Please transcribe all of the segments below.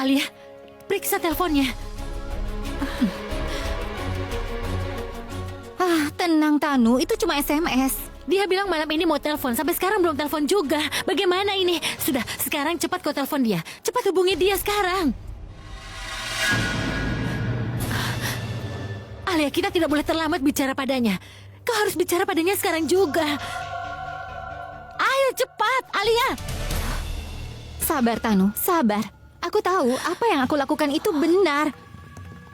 Alia, periksa teleponnya. Tenang Tanu, itu cuma SMS. Dia bilang malam ini mau telepon, sampai sekarang belum telepon juga. Bagaimana ini? Sudah, sekarang cepat kau telepon dia. Cepat hubungi dia sekarang. Alia, kita tidak boleh terlambat bicara padanya. Kau harus bicara padanya sekarang juga. Ayo cepat, Alia. Sabar Tanu, sabar. Aku tahu apa yang aku lakukan itu benar.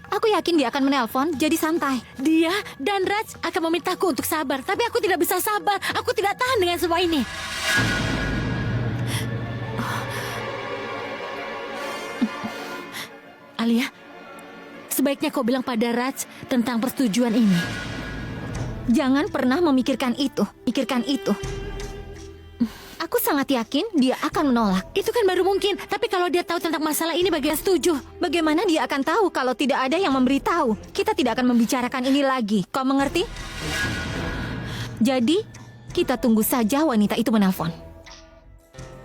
Aku yakin dia akan menelpon, jadi santai. Dia dan Raj akan memintaku untuk sabar, tapi aku tidak bisa sabar. Aku tidak tahan dengan semua ini. Alia, sebaiknya kau bilang pada Raj tentang persetujuan ini. Jangan pernah memikirkan itu, pikirkan itu. Aku sangat yakin dia akan menolak. Itu kan baru mungkin, tapi kalau dia tahu tentang masalah ini bagaimana setuju? Bagaimana dia akan tahu kalau tidak ada yang memberitahu? Kita tidak akan membicarakan ini lagi. Kau mengerti? Jadi, kita tunggu saja wanita itu menelpon.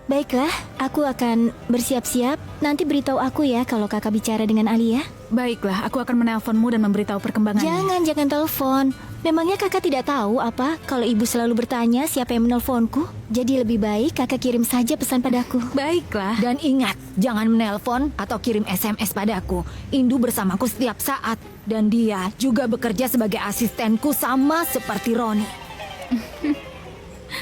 Baiklah, aku akan bersiap-siap. Nanti beritahu aku ya kalau kakak bicara dengan Alia. Baiklah, aku akan menelponmu dan memberitahu perkembangannya. Jangan telepon. Memangnya kakak tidak tahu apa kalau ibu selalu bertanya siapa yang menelponku? Jadi lebih baik kakak kirim saja pesan padaku. Baiklah. Dan ingat, jangan menelpon atau kirim SMS padaku. Indu bersamaku setiap saat. Dan dia juga bekerja sebagai asistenku sama seperti Roni.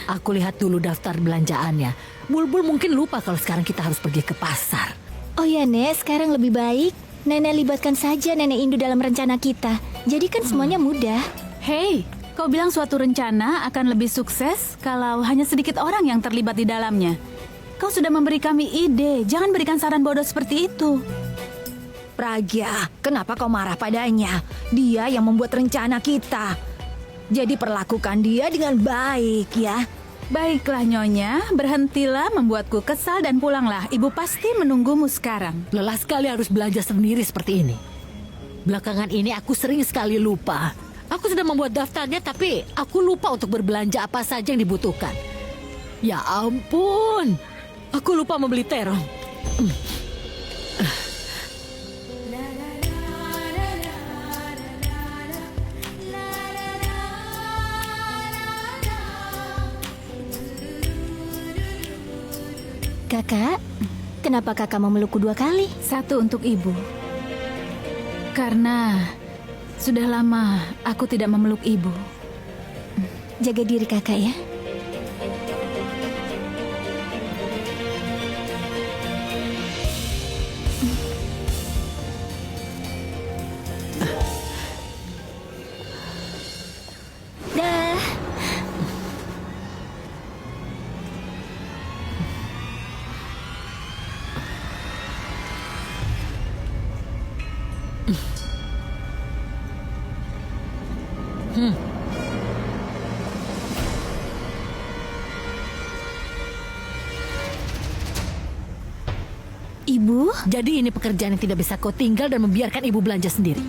Aku lihat dulu daftar belanjaannya. Bulbul mungkin lupa kalau sekarang kita harus pergi ke pasar. Oh ya Nek, sekarang lebih baik Nenek libatkan saja Nenek Indu dalam rencana kita. Jadi kan semuanya mudah. Hei, kau bilang suatu rencana akan lebih sukses kalau hanya sedikit orang yang terlibat di dalamnya. Kau sudah memberi kami ide, jangan berikan saran bodoh seperti itu. Pragya, kenapa kau marah padanya? Dia yang membuat rencana kita. Jadi perlakukan dia dengan baik ya. Baiklah Nyonya, berhentilah membuatku kesal dan pulanglah. Ibu pasti menunggumu sekarang. Lelah sekali harus belanja sendiri seperti ini. Belakangan ini aku sering sekali lupa. Aku sudah membuat daftarnya tapi aku lupa untuk berbelanja apa saja yang dibutuhkan. Ya ampun, aku lupa membeli terong. Kakak, kenapa kakak memelukku 2 kali? Satu untuk ibu. Karena sudah lama aku tidak memeluk ibu. Jaga diri kakak ya. Dah. Ibu? Jadi ini pekerjaan yang tidak bisa kau tinggal dan membiarkan ibu belanja sendiri.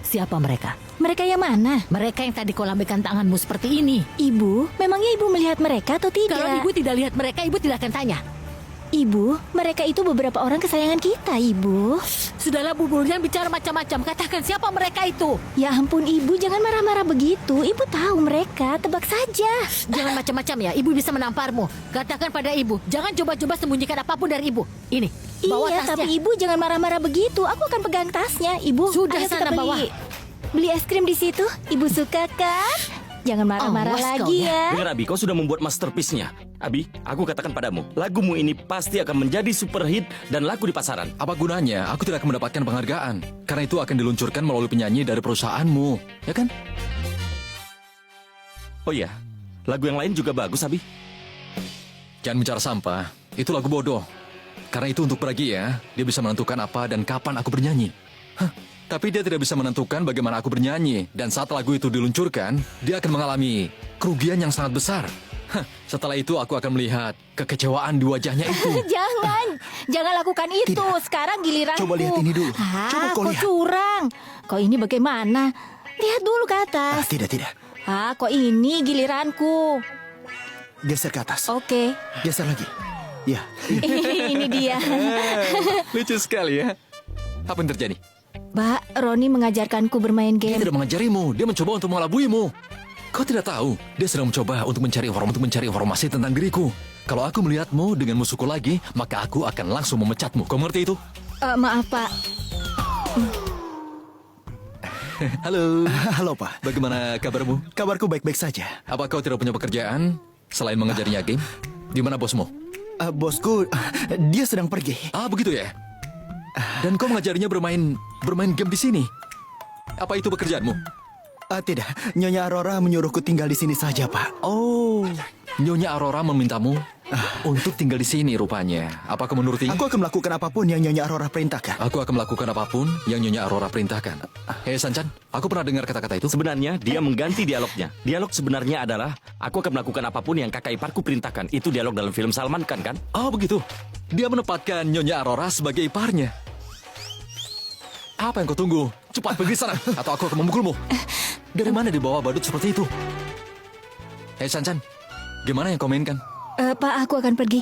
Siapa mereka? Mereka yang mana? Mereka yang tadi kau lambaikan tanganmu seperti ini. Ibu? Memangnya ibu melihat mereka atau tidak? Kalau ibu tidak lihat mereka, ibu tidak akan tanya. Ibu, mereka itu beberapa orang kesayangan kita, Ibu. Sudahlah Bulbul, jangan bicara macam-macam. Katakan siapa mereka itu. Ya ampun, Ibu, jangan marah-marah begitu. Ibu tahu mereka, tebak saja. Jangan macam-macam ya, ibu bisa menamparmu. Katakan pada ibu, jangan coba-coba sembunyikan apapun dari ibu. Ini, bawa Iya, tasnya. tapi Ibu jangan marah-marah begitu. Aku akan pegang tasnya. Ibu, Sudah, ayo kita sana bawa. beli es krim di situ. Ibu suka kan? Jangan marah-marah Awas kau lagi ya. ya. Dengar Abi, kau sudah membuat masterpiece-nya. Abi, aku katakan padamu, lagumu ini pasti akan menjadi super hit dan laku di pasaran. Apa gunanya? Aku tidak akan mendapatkan penghargaan. Karena itu akan diluncurkan melalui penyanyi dari perusahaanmu. Ya kan? Oh iya, lagu yang lain juga bagus, Abi. Jangan bicara sampah. Itu lagu bodoh. Karena itu untuk Pragya, dia bisa menentukan apa dan kapan aku bernyanyi. Hah, tapi dia tidak bisa menentukan bagaimana aku bernyanyi. Dan saat lagu itu diluncurkan, dia akan mengalami kerugian yang sangat besar. Hah, setelah itu aku akan melihat kekecewaan di wajahnya itu. Jangan lakukan itu. Sekarang giliranku. Coba lihat ini dulu. Coba kau kau lihat. curang. Kau ini bagaimana? Lihat dulu ke atas. Tidak. Kau ini giliranku. Geser ke atas. Oke. Geser lagi. Ya, Ini dia. Lucu sekali ya. Apa yang terjadi? Mbak, Roni mengajarkanku bermain Dia game. tidak mengajarimu, dia mencoba untuk mengelabuimu. Kau tidak tahu, dia sedang mencoba untuk mencari informasi tentang diriku. Kalau aku melihatmu dengan musuhku lagi, maka aku akan langsung memecatmu. Kau mengerti itu? Maaf, Pak. Halo, halo Pak. bagaimana kabarmu? Kabarku baik-baik saja. Apa kau tidak punya pekerjaan selain mengajarinya game? Di mana bosmu? Bosku, dia sedang pergi. Ah, begitu ya? Dan kau mengajarinya bermain game di sini? Apa itu pekerjaanmu? Tidak, Nyonya Aurora menyuruhku tinggal di sini saja, Pak. Oh, Nyonya Aurora memintamu untuk tinggal di sini rupanya. Apa kau menuruti? Aku akan melakukan apapun yang Nyonya Aurora perintahkan. Aku akan melakukan apapun yang Nyonya Aurora perintahkan. Hei Sanchan, aku pernah dengar kata-kata itu. Sebenarnya dia mengganti dialognya. Dialog sebenarnya adalah aku akan melakukan apapun yang kakak iparku perintahkan. Itu dialog dalam film Salman Khan kan? Oh begitu. Dia menempatkan Nyonya Aurora sebagai iparnya. Apa yang kau tunggu? Cepat pergi sana, atau aku akan memukulmu. Dari mana dibawa badut seperti itu? Hei Sanchan, gimana yang kau mainkan? Pak, aku akan pergi.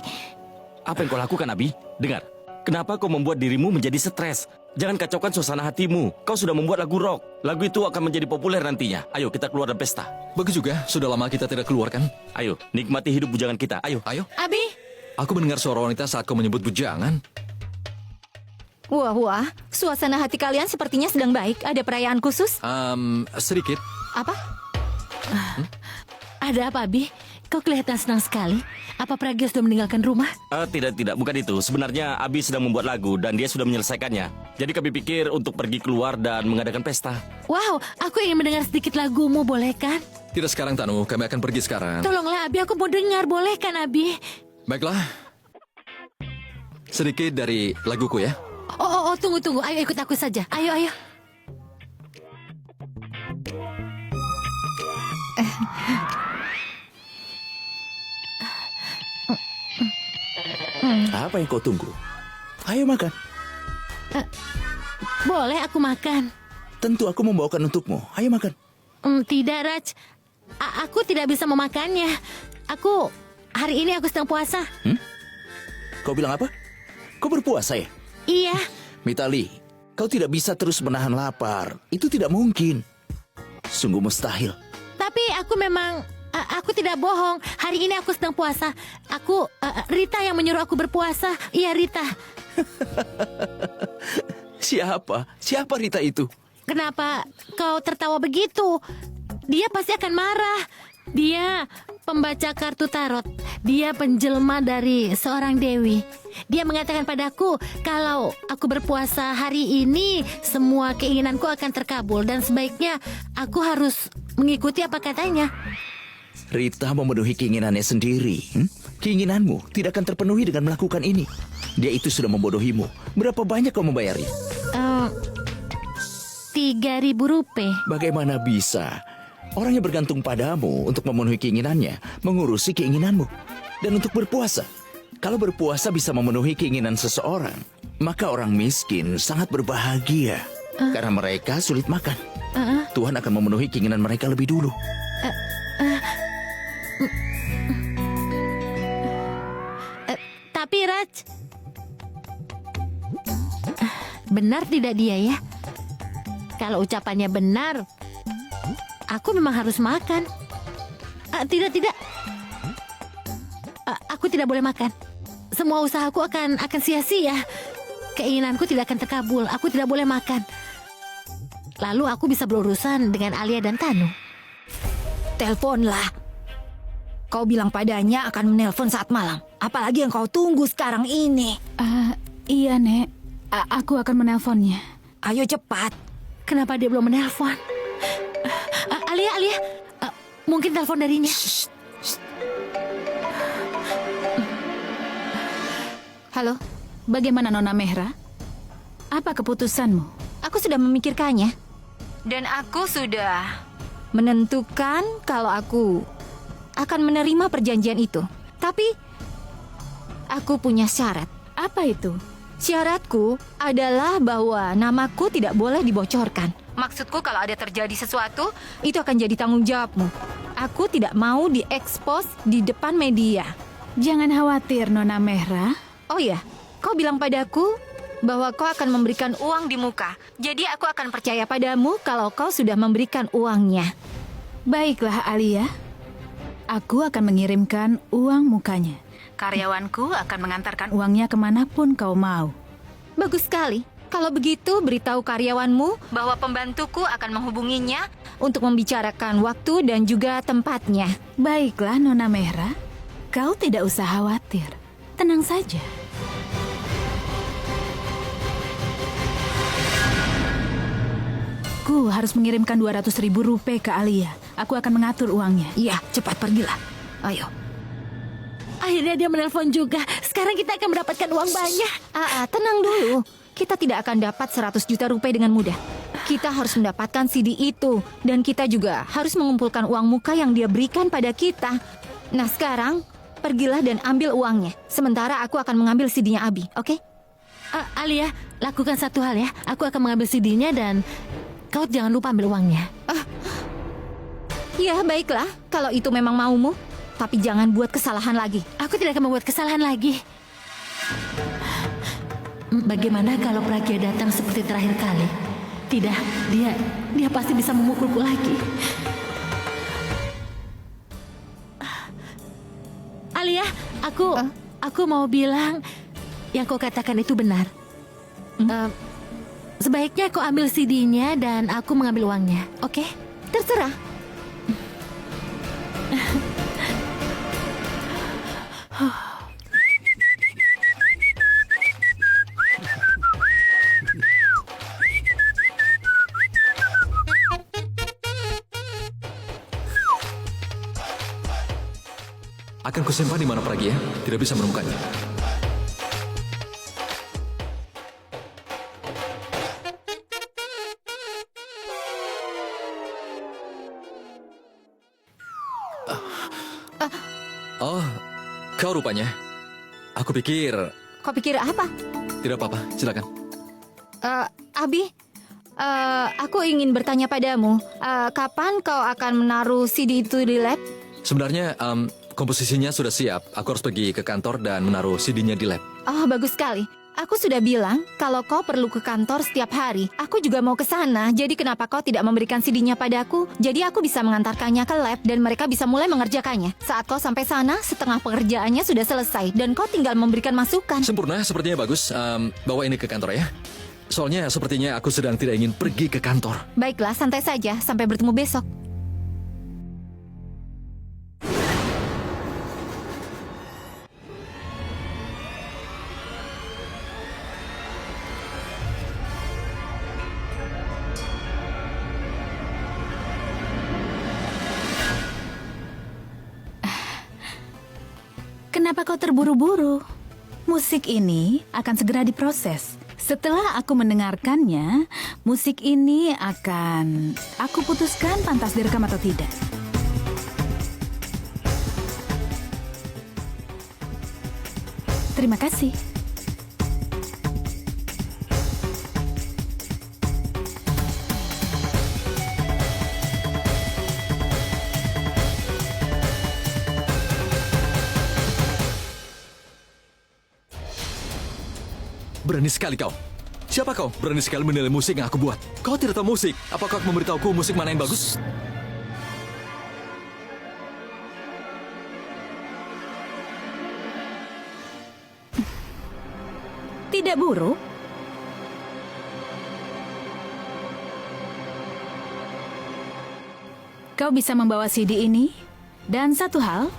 Apa yang kau lakukan, Abi? Dengar, kenapa kau membuat dirimu menjadi stres? Jangan kacaukan suasana hatimu. Kau sudah membuat lagu rock. Lagu itu akan menjadi populer nantinya. Ayo kita keluar dan pesta. Bagus juga, sudah lama kita tidak keluar kan? Ayo, nikmati hidup bujangan kita. Ayo. Ayo. Abi, Aku mendengar suara wanita saat kau menyebut bujangan. Wah, suasana hati kalian sepertinya sedang baik. Ada perayaan khusus? Sedikit. Apa? ada apa Abi? Kau kelihatan senang sekali. Apa Pragya sudah meninggalkan rumah? Tidak, bukan itu. Sebenarnya Abi sedang membuat lagu dan dia sudah menyelesaikannya. Jadi kami pikir untuk pergi keluar dan mengadakan pesta. Wow, aku ingin mendengar sedikit lagumu, boleh kan? Tidak sekarang Tanu, kami akan pergi sekarang. Tolonglah Abi, aku mau dengar, boleh kan Abi? Baiklah. Sedikit dari laguku ya. Oh, tunggu. Ayo ikut aku saja. Ayo. Apa yang kau tunggu? Ayo makan. Boleh aku makan? Tentu aku membawakan untukmu. Ayo makan. Tidak, Raj. Aku tidak bisa memakannya. Hari ini aku sedang puasa. Kau bilang apa? Kau berpuasa ya? Iya. Mitali, kau tidak bisa terus menahan lapar. Itu tidak mungkin. Sungguh mustahil. Tapi aku tidak bohong. Hari ini aku sedang puasa. Rita yang menyuruh aku berpuasa. Iya, Rita. Siapa? Siapa Rita itu? Kenapa kau tertawa begitu? Dia pasti akan marah. Dia pembaca kartu tarot. Dia penjelma dari seorang dewi. Dia mengatakan padaku kalau aku berpuasa hari ini, semua keinginanku akan terkabul dan sebaiknya aku harus mengikuti apa katanya. Rita memenuhi keinginannya sendiri. Keinginanmu tidak akan terpenuhi dengan melakukan ini. Dia itu sudah membodohimu. Berapa banyak kau membayarnya? 3.000 rupiah. Bagaimana bisa? Orang yang bergantung padamu untuk memenuhi keinginannya, mengurusi keinginanmu. Dan untuk berpuasa. Kalau berpuasa bisa memenuhi keinginan seseorang, maka orang miskin sangat berbahagia. Karena mereka sulit makan. Tuhan akan memenuhi keinginan mereka lebih dulu. Tapi Raj, benar tidak dia ya? Kalau ucapannya benar, aku memang harus makan. Tidak. Aku tidak boleh makan. Semua usahaku akan sia-sia. Keinginanku tidak akan terkabul. Aku tidak boleh makan. Lalu aku bisa berurusan dengan Alia dan Tanu. Teleponlah. Kau bilang padanya akan menelpon saat malam. Apalagi yang kau tunggu sekarang ini. Iya, Nek. Aku akan menelponnya. Ayo cepat. Kenapa dia belum menelpon? Alia, mungkin telepon darinya. Halo, Bagaimana Nona Mehra? Apa keputusanmu? aku sudah memikirkannya. Dan aku sudah menentukan kalau aku akan menerima perjanjian itu. Tapi aku punya syarat. Apa itu? Syaratku adalah bahwa namaku tidak boleh dibocorkan. Maksudku kalau ada terjadi sesuatu, itu akan jadi tanggung jawabmu. Aku tidak mau diekspos di depan media. Jangan khawatir, Nona Mehra. Oh ya, kau bilang padaku bahwa kau akan memberikan uang di muka. Jadi aku akan percaya padamu kalau kau sudah memberikan uangnya. Baiklah, Alia. Aku akan mengirimkan uang mukanya. Karyawanku akan mengantarkan uangnya kemanapun kau mau. Bagus sekali. Kalau begitu, beritahu karyawanmu bahwa pembantuku akan menghubunginya untuk membicarakan waktu dan juga tempatnya. Baiklah, Nona Mehra. Kau tidak usah khawatir. Tenang saja. Ku harus mengirimkan 200.000 rupiah ke Alia. Aku akan mengatur uangnya. Iya, cepat pergilah. Ayo. Akhirnya dia menelpon juga. Sekarang kita akan mendapatkan uang banyak. Tenang dulu. Kita tidak akan dapat 100 juta rupiah dengan mudah. Kita harus mendapatkan CD itu. Dan kita juga harus mengumpulkan uang muka yang dia berikan pada kita. Nah sekarang, pergilah dan ambil uangnya. Sementara aku akan mengambil CD-nya Abi, oke? Alia, lakukan satu hal ya. Aku akan mengambil CD-nya dan kau jangan lupa ambil uangnya. Ya baiklah, kalau itu memang maumu. Tapi jangan buat kesalahan lagi. Aku tidak akan membuat kesalahan lagi. Bagaimana kalau Pragya datang seperti terakhir kali? Tidak, dia pasti bisa memukulku lagi. Alia, aku mau bilang yang kau katakan itu benar. Sebaiknya kau ambil CD-nya dan aku mengambil uangnya, oke? Terserah. Akan kusimpan di mana Pragya tidak bisa menemukannya. Oh, kau rupanya. Aku pikir... Kau pikir apa? Tidak apa-apa, silakan. Abi, aku ingin bertanya padamu. Kapan kau akan menaruh CD itu di lab? Sebenarnya, komposisinya sudah siap. Aku harus pergi ke kantor dan menaruh CD-nya di lab. Oh, bagus sekali. Aku sudah bilang kalau kau perlu ke kantor setiap hari. Aku juga mau ke sana. Jadi kenapa kau tidak memberikan CD-nya padaku? Jadi aku bisa mengantarkannya ke lab dan mereka bisa mulai mengerjakannya. Saat kau sampai sana, setengah pekerjaannya sudah selesai dan kau tinggal memberikan masukan. Sempurna, sepertinya bagus. Bawa ini ke kantor ya. Soalnya sepertinya aku sedang tidak ingin pergi ke kantor. Baiklah, santai saja. Sampai bertemu besok. Kenapa kau terburu-buru? Musik ini akan segera diproses. Setelah aku mendengarkannya, musik ini akan aku putuskan pantas direkam atau tidak. Terima kasih. Berani sekali kau. Siapa kau? Berani sekali menilai musik yang aku buat. Kau tidak tahu musik. Apakah kau memberitahuku musik mana yang bagus? Tidak buruk. Kau bisa membawa CD ini. Dan satu hal,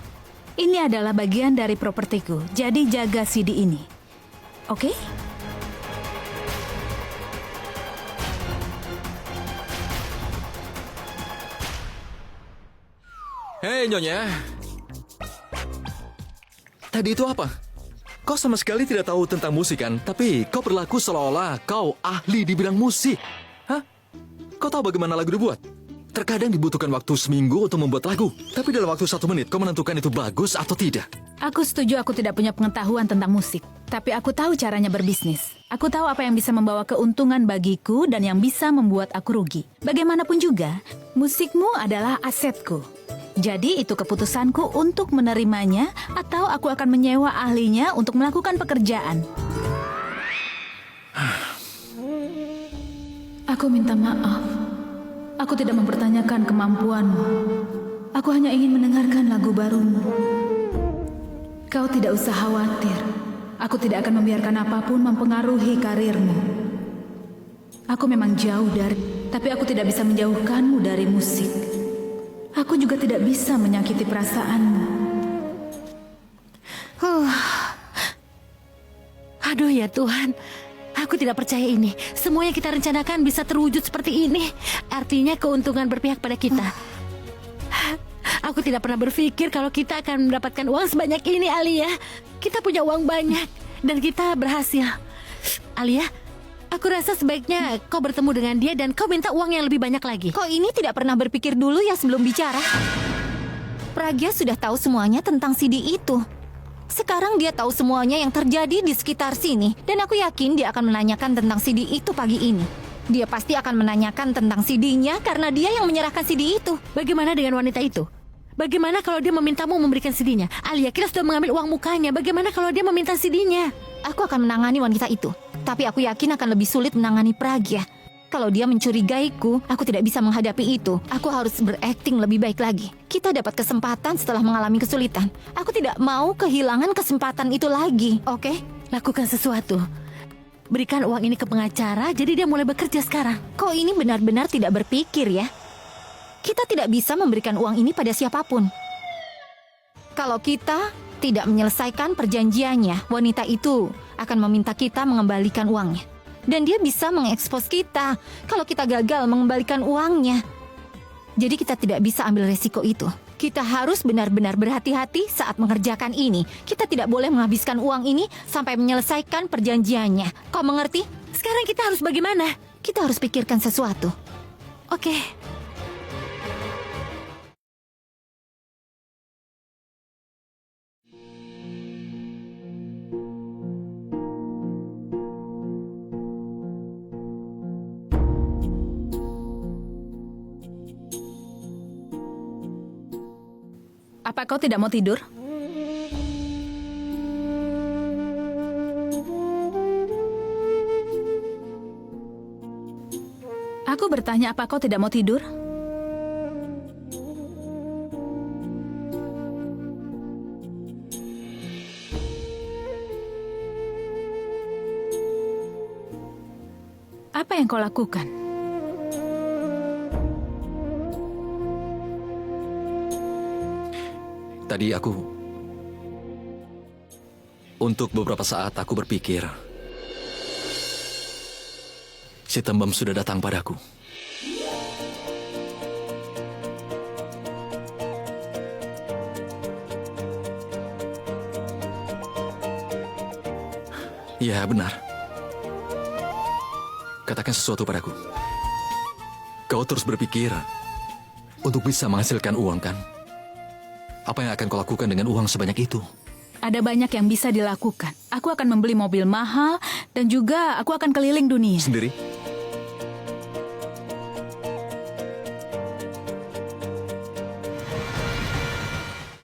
ini adalah bagian dari propertiku. Jadi jaga CD ini. Oke? Hei Nyonya. Tadi itu apa? Kau sama sekali tidak tahu tentang musik kan? Tapi kau berlaku seolah-olah kau ahli di bidang musik. Hah? Kau tahu bagaimana lagu dibuat? Terkadang dibutuhkan waktu seminggu untuk membuat lagu. Tapi dalam waktu 1 menit kau menentukan itu bagus atau tidak. Aku setuju aku tidak punya pengetahuan tentang musik. Tapi aku tahu caranya berbisnis. Aku tahu apa yang bisa membawa keuntungan bagiku dan yang bisa membuat aku rugi. Bagaimanapun juga, musikmu adalah asetku. Jadi itu keputusanku untuk menerimanya atau aku akan menyewa ahlinya untuk melakukan pekerjaan. Aku minta maaf. Aku tidak mempertanyakan kemampuanmu. Aku hanya ingin mendengarkan lagu barumu. Kau tidak usah khawatir. Aku tidak akan membiarkan apapun mempengaruhi karirmu. Aku memang jauh tapi aku tidak bisa menjauhkanmu dari musik. Aku juga tidak bisa menyakiti perasaanmu. Aduh ya Tuhan, aku tidak percaya ini. Semua yang kita rencanakan bisa terwujud seperti ini. Artinya keuntungan berpihak pada kita. Aku tidak pernah berpikir kalau kita akan mendapatkan uang sebanyak ini, Alia. Kita punya uang banyak dan kita berhasil. Alia, aku rasa sebaiknya kau bertemu dengan dia dan kau minta uang yang lebih banyak lagi. Kau ini tidak pernah berpikir dulu ya sebelum bicara? Pragya sudah tahu semuanya tentang CD itu. Sekarang dia tahu semuanya yang terjadi di sekitar sini. Dan aku yakin dia akan menanyakan tentang CD itu pagi ini. Dia pasti akan menanyakan tentang CD-nya karena dia yang menyerahkan CD itu. Bagaimana dengan wanita itu? Bagaimana kalau dia memintamu memberikan CD-nya? Alia, kita sudah mengambil uang mukanya. Bagaimana kalau dia meminta CD-nya? Aku akan menangani wanita itu. Tapi aku yakin akan lebih sulit menangani Pragya. Kalau dia mencurigaiku, aku tidak bisa menghadapi itu. Aku harus berakting lebih baik lagi. Kita dapat kesempatan setelah mengalami kesulitan. Aku tidak mau kehilangan kesempatan itu lagi, oke? Lakukan sesuatu. Berikan uang ini ke pengacara, jadi dia mulai bekerja sekarang. Kau ini benar-benar tidak berpikir ya. Kita tidak bisa memberikan uang ini pada siapapun. Kalau kita tidak menyelesaikan perjanjiannya, wanita itu akan meminta kita mengembalikan uangnya. Dan dia bisa mengekspos kita kalau kita gagal mengembalikan uangnya. Jadi kita tidak bisa ambil resiko itu. Kita harus benar-benar berhati-hati saat mengerjakan ini. Kita tidak boleh menghabiskan uang ini sampai menyelesaikan perjanjiannya. Kau mengerti? Sekarang kita harus bagaimana? Kita harus pikirkan sesuatu. Oke. Apa kau tidak mau tidur? Aku bertanya, apa kau tidak mau tidur? Apa yang kau lakukan? Tadi untuk beberapa saat aku berpikir, si Tembem sudah datang padaku. Ya, benar. Katakan sesuatu padaku. Kau terus berpikir untuk bisa menghasilkan uang, kan? Apa yang akan kau lakukan dengan uang sebanyak itu? Ada banyak yang bisa dilakukan. Aku akan membeli mobil mahal dan juga aku akan keliling dunia. Sendiri?